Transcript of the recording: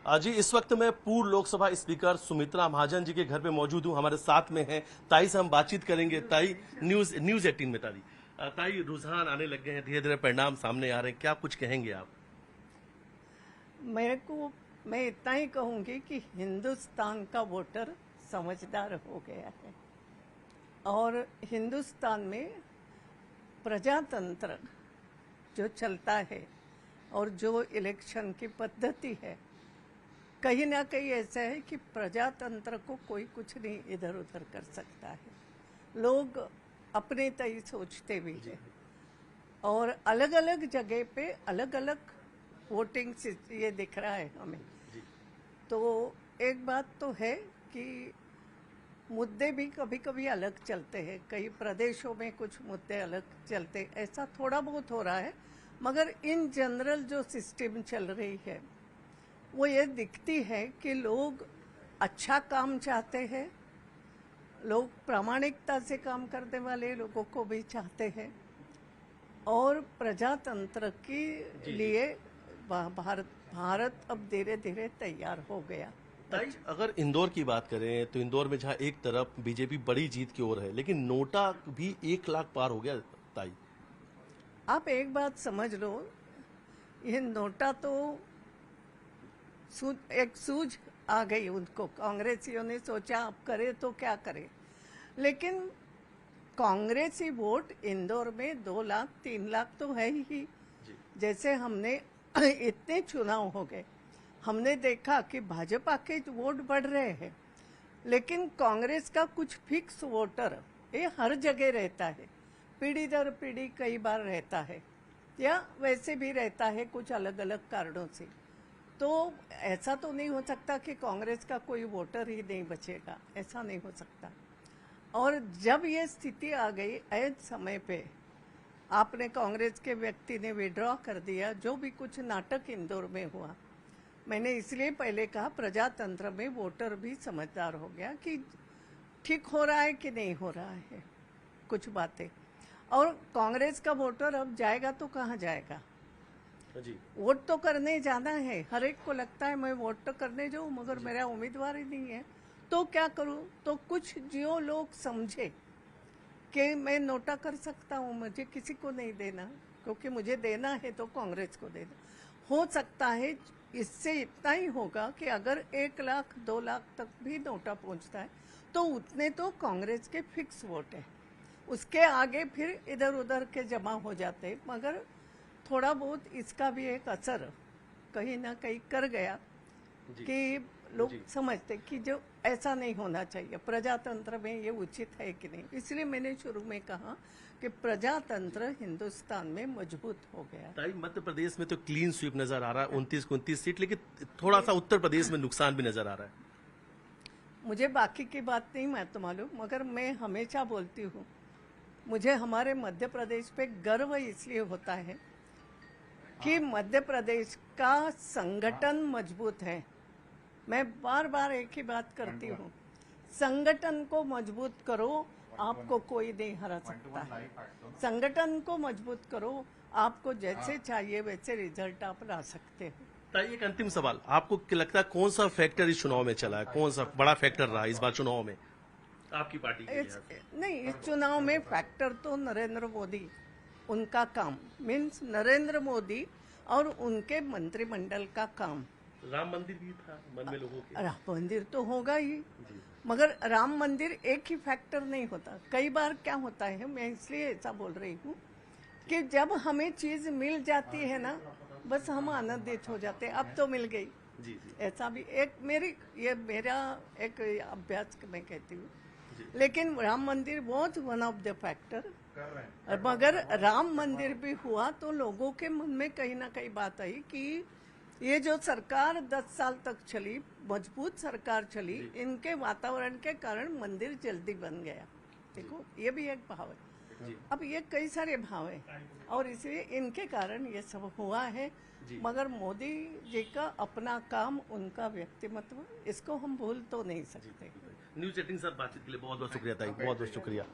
जी, इस वक्त मैं पूर्व लोकसभा स्पीकर सुमित्रा महाजन जी के घर पे मौजूद हूँ। हमारे साथ में हैं ताई से हम बातचीत करेंगे। ताई, न्यूज 18 में ताई रुझान आने लग गए हैं, धीरे धीरे परिणाम सामने आ रहे हैं, क्या कुछ कहेंगे आप? मैं इतना ही कहूंगी कि हिंदुस्तान का वोटर समझदार हो गया है और हिंदुस्तान में प्रजातंत्र जो चलता है और जो इलेक्शन की पद्धति है, कहीं ना कहीं ऐसा है कि प्रजातंत्र को कोई कुछ नहीं इधर उधर कर सकता है। लोग अपने तय सोचते भी हैं और अलग अलग जगह पे अलग अलग वोटिंग ये दिख रहा है हमें। तो एक बात तो है कि मुद्दे भी कभी कभी अलग चलते हैं, कई प्रदेशों में कुछ मुद्दे अलग चलते, ऐसा थोड़ा बहुत हो रहा है, मगर इन जनरल जो सिस्टम चल रही है वो ये दिखती है कि लोग अच्छा काम चाहते हैं, लोग प्रामाणिकता से काम करने वाले लोगों को भी चाहते हैं और प्रजातंत्र के लिए भारत अब धीरे धीरे तैयार हो गया। ताई, अगर इंदौर की बात करें तो इंदौर में जहां एक तरफ बीजेपी बड़ी जीत की ओर है, लेकिन नोटा भी 1 लाख पार हो गया। ताई, आप एक बात समझ लो, ये नोटा तो एक सूझ आ गई उनको। कांग्रेसियों ने सोचा अब करे तो क्या करे, लेकिन कांग्रेसी वोट इंदौर में 2 लाख 3 लाख तो है ही। जैसे हमने इतने चुनाव हो गए, हमने देखा कि भाजपा के वोट बढ़ रहे हैं, लेकिन कांग्रेस का कुछ फिक्स वोटर ये हर जगह रहता है, पीढ़ी दर पीढ़ी कई बार रहता है या वैसे भी रहता है कुछ अलग अलग कारणों से। तो ऐसा तो नहीं हो सकता कि कांग्रेस का कोई वोटर ही नहीं बचेगा, ऐसा नहीं हो सकता। और जब ये स्थिति आ गई ऐसे समय पे आपने कांग्रेस के व्यक्ति ने विड्रॉ कर दिया, जो भी कुछ नाटक इंदौर में हुआ, मैंने इसलिए पहले कहा प्रजातंत्र में वोटर भी समझदार हो गया कि ठीक हो रहा है कि नहीं हो रहा है कुछ बातें। और कांग्रेस का वोटर अब जाएगा तो कहाँ जाएगा? जी, वोट तो करने जाना है, हर एक को लगता है मैं वोट तो करने जाऊं, मगर मेरा उम्मीदवार ही नहीं है तो क्या करूं? तो कुछ जो लोग समझे कि मैं नोटा कर सकता हूं, मुझे किसी को नहीं देना, क्योंकि मुझे देना है तो कांग्रेस को देना। हो सकता है इससे इतना ही होगा कि अगर 1 लाख 2 लाख तक भी नोटा पहुंचता है तो उतने तो कांग्रेस के फिक्स वोट है, उसके आगे फिर इधर उधर के जमा हो जाते, मगर थोड़ा बहुत इसका भी एक असर कहीं ना कहीं कर गया कि लोग समझते कि जो ऐसा नहीं होना चाहिए, प्रजातंत्र में ये उचित है कि नहीं। इसलिए मैंने शुरू में कहा कि प्रजातंत्र हिंदुस्तान में मजबूत हो गया। ताई, मध्य प्रदेश में तो क्लीन स्वीप नजर आ रहा है, 29-29 सीट, लेकिन थोड़ा सा उत्तर प्रदेश में नुकसान भी नजर आ रहा है। मुझे बाकी की बात नहीं मालूम, मगर मैं हमेशा बोलती हूँ, मुझे हमारे मध्य प्रदेश पे गर्व इसलिए होता है कि मध्य प्रदेश का संगठन मजबूत है। मैं बार बार एक ही बात करती हूँ, संगठन को मजबूत करो, आपको कोई नहीं हरा सकता है। संगठन को मजबूत करो, आपको जैसे चाहिए वैसे रिजल्ट आप ला सकते हो। ताई, एक अंतिम सवाल, आपको क्या लगता है कौन सा फैक्टर इस चुनाव में चला है, कौन सा बड़ा फैक्टर रहा इस बार चुनाव में आपकी पार्टी के लिए? नहीं, इस चुनाव में फैक्टर तो नरेंद्र मोदी, उनका काम, मीन्स नरेंद्र मोदी और उनके मंत्रिमंडल का काम। राम मंदिर भी था मन में लोगों के। राम मंदिर तो होगा ही, मगर राम मंदिर एक ही फैक्टर नहीं होता। कई बार क्या होता है, मैं इसलिए ऐसा बोल रही हूँ कि जब हमें चीज मिल जाती है ना, बस हम आनंदित हो जाते हैं, अब तो मिल गई। जी, ऐसा भी एक मेरा एक अभ्यास मैं कहती हूँ। लेकिन राम मंदिर was one of the factor, मगर राम मंदिर भी हुआ तो लोगों के मन में कहीं ना कहीं बात आई कि ये जो सरकार 10 साल तक चली, मजबूत सरकार चली, इनके वातावरण के कारण मंदिर जल्दी बन गया। देखो, ये भी एक भाव है। अब ये कई सारे भाव है और इसलिए इनके कारण ये सब हुआ है, मगर मोदी जी का अपना काम, उनका व्यक्तिमत्व, इसको हम भूल तो नहीं सकते। न्यूज 18 साथ बातचीत के लिए बहुत बहुत शुक्रिया ताई, बहुत बहुत शुक्रिया।